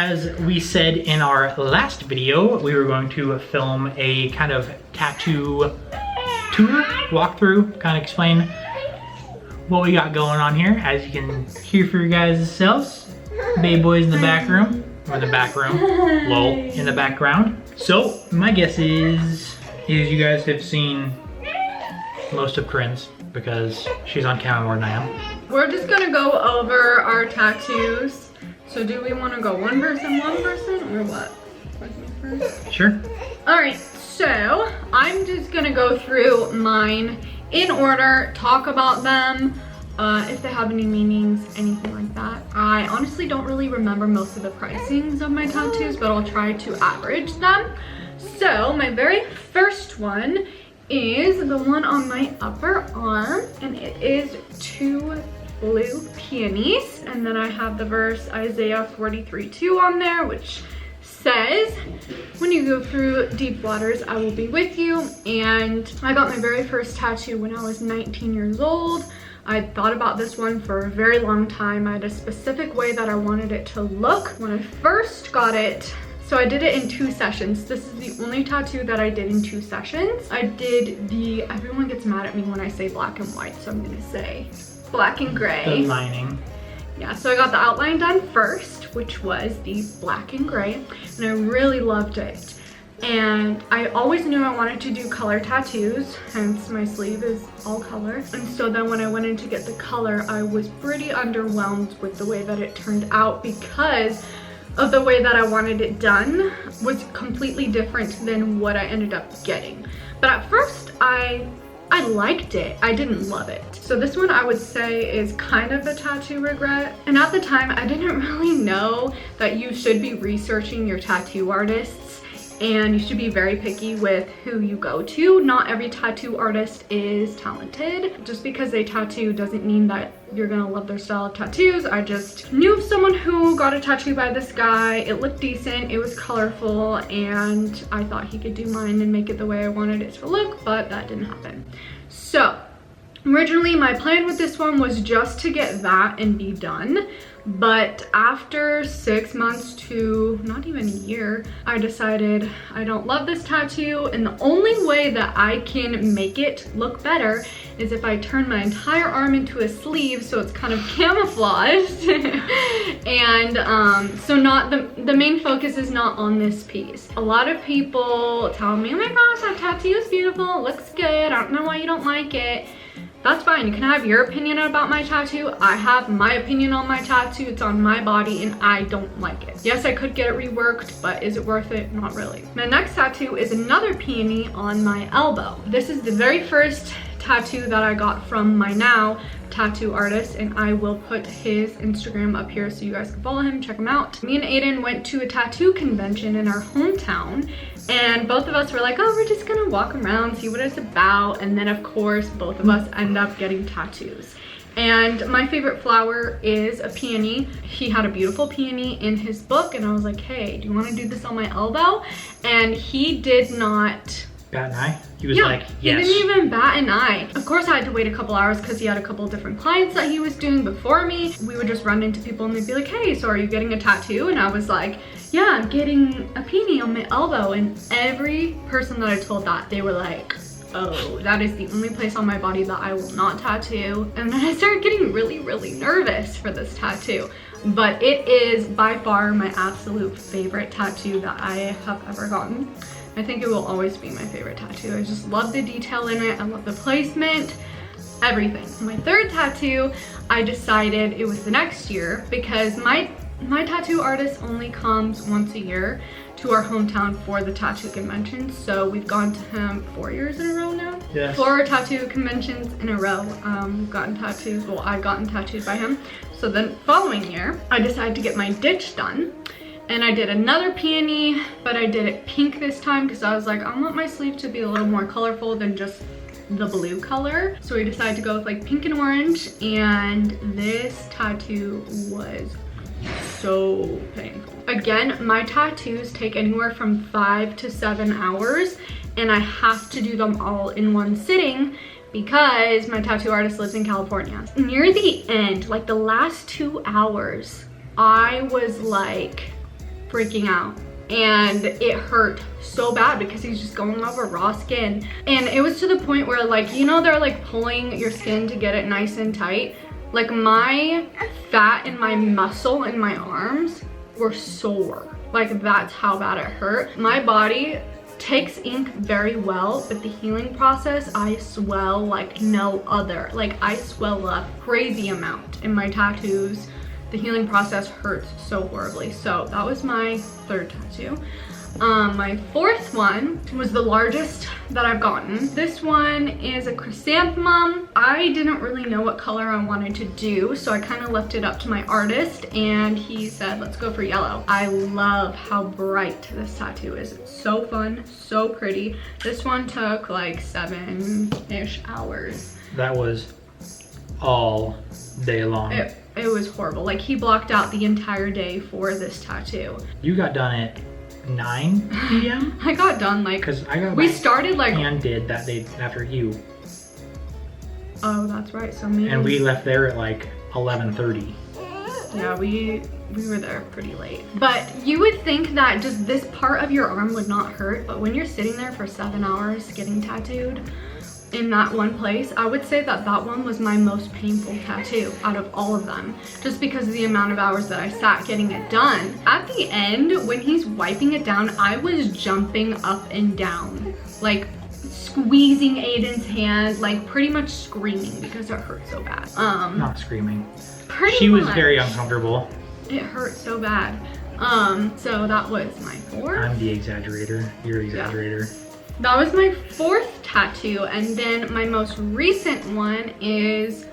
as we said in our last video, we were going to film a kind of tattoo tour, walkthrough, kind of explain what we got going on here. As you can hear for your guys selves, baby boys in the back room, or the back room, lol, in the background. So my guess is you guys have seen most of Kurin's because she's on camera more than I am. We're just gonna go over our tattoos. So do we want to go one person, or what? Sure. All right, so I'm just gonna go through mine in order, talk about them, if they have any meanings, anything like that. I honestly don't really remember most of the pricings of my tattoos, but I'll try to average them. So my very first one is the one on my upper arm, and it is 2 blue peonies. And then I have the verse Isaiah 43:2 on there, which says, when you go through deep waters, I will be with you. And I got my very first tattoo when I was 19 years old. I thought about this one for a very long time. I had a specific way that I wanted it to look when I first got it. So I did it in 2 sessions. This is the only tattoo that I did in 2 sessions. I did the, everyone gets mad at me when I say black and white, so I'm gonna say black and gray. The lining. Yeah, so I got the outline done first, which was the black and gray, and I really loved it. And I always knew I wanted to do color tattoos, hence my sleeve is all color. And so then when I went in to get the color, I was pretty underwhelmed with the way that it turned out because of the way that I wanted it done was completely different than what I ended up getting. But at first I liked it. I didn't love it. So this one I would say is kind of a tattoo regret. And at the time I didn't really know that you should be researching your tattoo artists and you should be very picky with who you go to. Not every tattoo artist is talented. Just because they tattoo doesn't mean that you're gonna love their style of tattoos. I just knew of someone who got a tattoo by this guy. It looked decent, it was colorful, and I thought he could do mine and make it the way I wanted it to look, but that didn't happen. So originally my plan with this one was just to get that and be done. But after 6 months to not even a year, I decided I don't love this tattoo, and the only way that I can make it look better is if I turn my entire arm into a sleeve so it's kind of camouflaged. And so not the main focus is not on this piece. A lot of people tell me, oh my gosh, that tattoo is beautiful, it looks good, I don't know why you don't like it. That's fine, you can have your opinion about my tattoo. I have my opinion on my tattoo. It's on my body and I don't like it. Yes, I could get it reworked, but is it worth it? Not really. My next tattoo is another peony on my elbow. This is the very first tattoo that I got from my now tattoo artist, and I will put his Instagram up here so you guys can follow him, check him out. Me and Aidan went to a tattoo convention in our hometown, and both of us were like, oh, we're just gonna walk around, see what it's about, and then of course both of us end up getting tattoos. And my favorite flower is a peony. He had a beautiful peony in his book, and I was like, hey, do you want to do this on my elbow? And he did not bat an eye? He was like, yes. He didn't even bat an eye. Of course I had to wait a couple hours because he had a couple different clients that he was doing before me. We would just run into people and they'd be like, hey, so are you getting a tattoo? And I was like, yeah, I'm getting a peony on my elbow. And every person that I told that, they were like, oh, that is the only place on my body that I will not tattoo. And then I started getting really, really nervous for this tattoo. But it is by far my absolute favorite tattoo that I have ever gotten. I think it will always be my favorite tattoo. I just love the detail in it. I love the placement, everything. My third tattoo, I decided it was the next year because my tattoo artist only comes once a year to our hometown for the tattoo convention. So we've gone to him 4 years in a row now. Yes. 4 tattoo conventions in a row. We've gotten tattoos, well, I've gotten tattooed by him. So then following year, I decided to get my ditch done. And I did another peony, but I did it pink this time because I was like, I want my sleeve to be a little more colorful than just the blue color. So we decided to go with like pink and orange, and this tattoo was so painful. Again, my tattoos take anywhere from 5 to 7 hours, and I have to do them all in one sitting because my tattoo artist lives in California. Near the end, like the last 2 hours, I was like, freaking out. And it hurt so bad because he's just going over raw skin. And it was to the point where, like, you know, they're like pulling your skin to get it nice and tight. Like, my fat and my muscle in my arms were sore. Like, that's how bad it hurt. My body takes ink very well, but the healing process, I swell like no other. Like, I swell a crazy amount in my tattoos. The healing process hurts so horribly. So that was my third tattoo. My fourth one was the largest that I've gotten. This one is a chrysanthemum. I didn't really know what color I wanted to do, so I kind of left it up to my artist, and he said, let's go for yellow. I love how bright this tattoo is. It's so fun, so pretty. This one took like 7-ish hours. That was all day long. It was horrible. Like, he blocked out the entire day for this tattoo. You got done at 9 p.m.? I got done like, because I got we started like, and did that day after you. Oh, that's right. So maybe. And we left there at like 11:30. Yeah, we were there pretty late. But you would think that just this part of your arm would not hurt, but when you're sitting there for 7 hours getting tattooed in that one place, I would say that that one was my most painful tattoo out of all of them, just because of the amount of hours that I sat getting it done. At the end, when he's wiping it down, I was jumping up and down, like squeezing Aidan's hand, like pretty much screaming because it hurt so bad. Not screaming. She was very uncomfortable. It hurt so bad. So that was my fourth. I'm the exaggerator. You're exaggerator. Yeah. That was my fourth tattoo, and then my most recent one is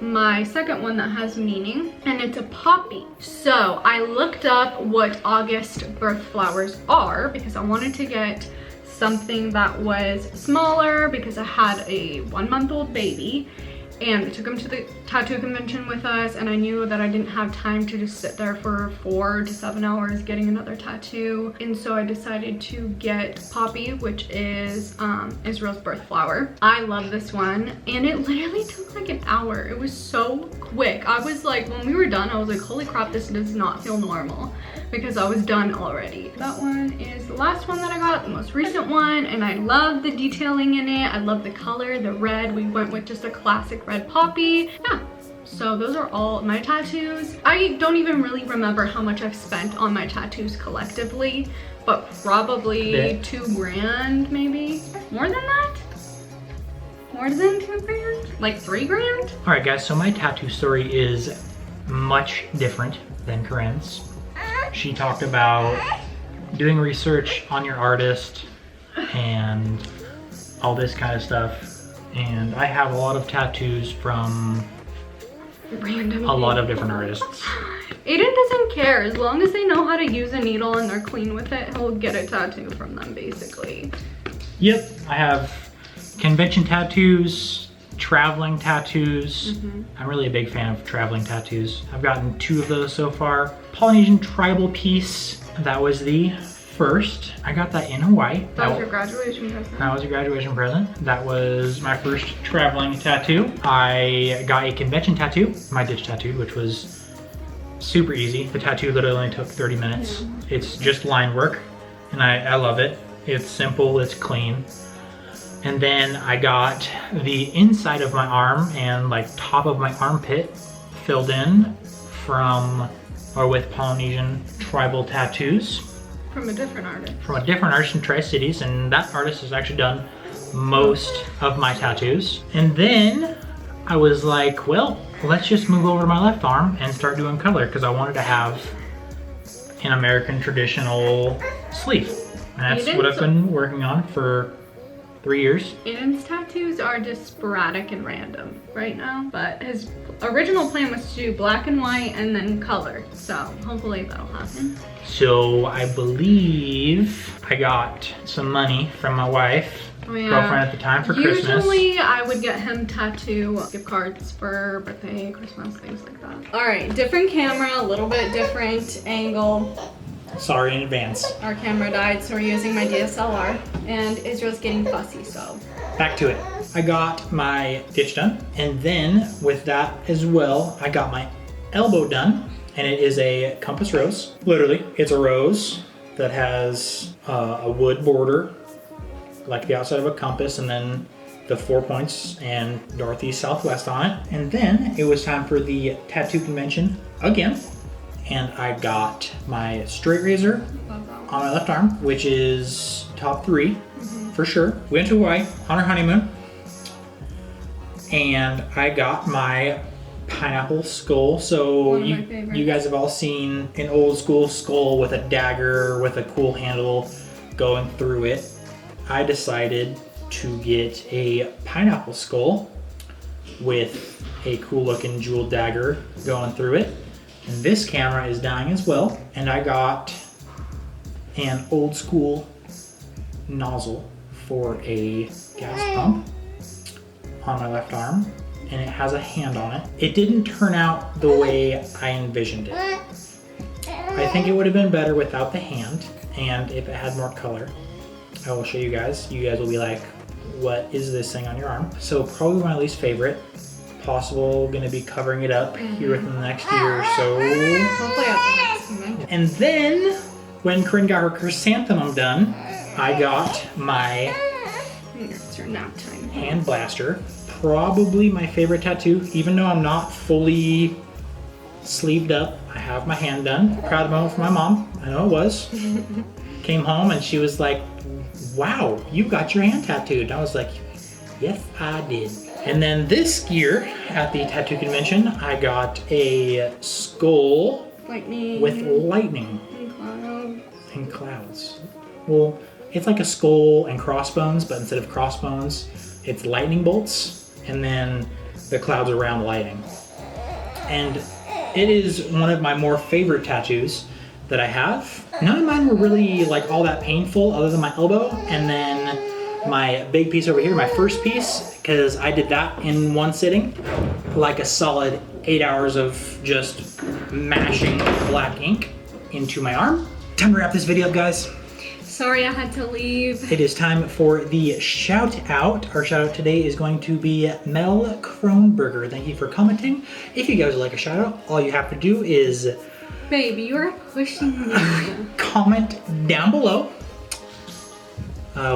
my second one that has meaning, and it's a poppy. So I looked up what August birth flowers are because I wanted to get something that was smaller because I had a 1-month-old baby, and we took him to the tattoo convention with us, and I knew that I didn't have time to just sit there for 4 to 7 hours getting another tattoo. And so I decided to get Poppy, which is Israel's birth flower. I love this one, and it literally took like an hour. It was so quick. I was like, when we were done, I was like, holy crap, this does not feel normal, because I was done already. That one is the last one that I got, the most recent one, and I love the detailing in it. I love the color, the red. We went with just a classic red poppy. Yeah, so those are all my tattoos. I don't even really remember how much I've spent on my tattoos collectively, but probably 2 grand, maybe. More than that? More than 2 grand? Like 3 grand? All right, guys, so my tattoo story is much different than Kurin's. She talked about doing research on your artist and all this kind of stuff. And I have a lot of tattoos from random a lot of different artists. Aidan doesn't care. As long as they know how to use a needle and they're clean with it, he'll get a tattoo from them, basically. Yep, I have convention tattoos, traveling tattoos. I'm really a big fan of traveling tattoos. I've gotten 2 of those so far. Polynesian tribal piece, that was the first. I got that in Hawaii. That was your graduation present? That was a graduation present. That was my first traveling tattoo. I got a convention tattoo, my ditch tattoo, which was super easy. The tattoo literally only took 30 minutes. It's just line work, and I love it. It's simple, it's clean. And then I got the inside of my arm and like top of my armpit filled in with Polynesian tribal tattoos. From a different artist. From a different artist from Tri-Cities, and that artist has actually done most of my tattoos. And then I was like, well, let's just move over to my left arm and start doing color, because I wanted to have an American traditional sleeve. And that's what I've been working on for 3 years. Aidan's tattoos are just sporadic and random right now, but his original plan was to do black and white and then color. So hopefully that'll happen. So I believe I got some money from my wife, girlfriend at the time, for Christmas. Usually I would get him tattoo gift cards for birthday, Christmas, things like that. All right, different camera, a little bit different angle. Sorry in advance. Our camera died, so we're using my DSLR, and Israel's getting fussy, so. Back to it. I got my ditch done, and then with that as well, I got my elbow done. and it is a compass rose. Literally, it's a rose that has a wood border, like the outside of a compass, and then the 4 points and northeast, southwest on it. And then it was time for the tattoo convention again, and I got my straight razor on my left arm, which is top 3 for sure. We went to Hawaii on our honeymoon, and I got my pineapple skull. So you guys have all seen an old school skull with a dagger with a cool handle going through it. I decided to get a pineapple skull with a cool looking jeweled dagger going through it. And this camera is dying as well. And I got an old school nozzle for a gas pump on my left arm, and it has a hand on it. It didn't turn out the way I envisioned it. I think it would have been better without the hand, and if it had more color. I will show you guys. You guys will be like, what is this thing on your arm? So probably my least favorite. Possible gonna be covering it up here within the next year or so. Hopefully at the next convention. And then when Kurin got her chrysanthemum done, I got my It's your nap time. hand blaster. Probably my favorite tattoo, even though I'm not fully sleeved up. I have my hand done. Proud moment for my mom. I know it was. Came home and she was like, wow, you got your hand tattooed. And I was like, yes, I did. And then this year at the tattoo convention, I got a skull Lightning. with lightning And cloud. and clouds. Well, it's like a skull and crossbones, but instead of crossbones, it's lightning bolts, and then the clouds around lighting. And it is one of my more favorite tattoos that I have. None of mine were really like all that painful other than my elbow, and then my big piece over here, my first piece, because I did that in one sitting, like a solid 8 hours of just mashing black ink into my arm. Time to wrap this video up, guys. Sorry I had to leave. It is time for the shout out. Our shout out today is going to be Mel Kronberger. Thank you for commenting. If you guys would like a shout out, all you have to do is Baby, you are pushing me. comment down below.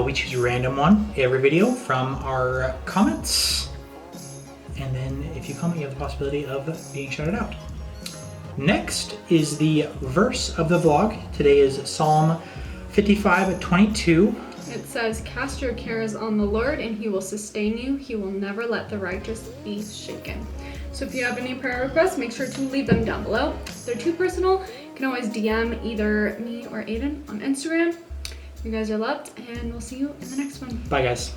We choose a random one every video from our comments. And then if you comment, you have the possibility of being shouted out. Next is the verse of the vlog. Today is Psalm 55:22. It says, cast your cares on the Lord and he will sustain you. He will never let the righteous be shaken. So if you have any prayer requests, make sure to leave them down below. If they're too personal, you can always DM either me or Aidan on Instagram. You guys are loved, and we'll see you in the next one. Bye, guys.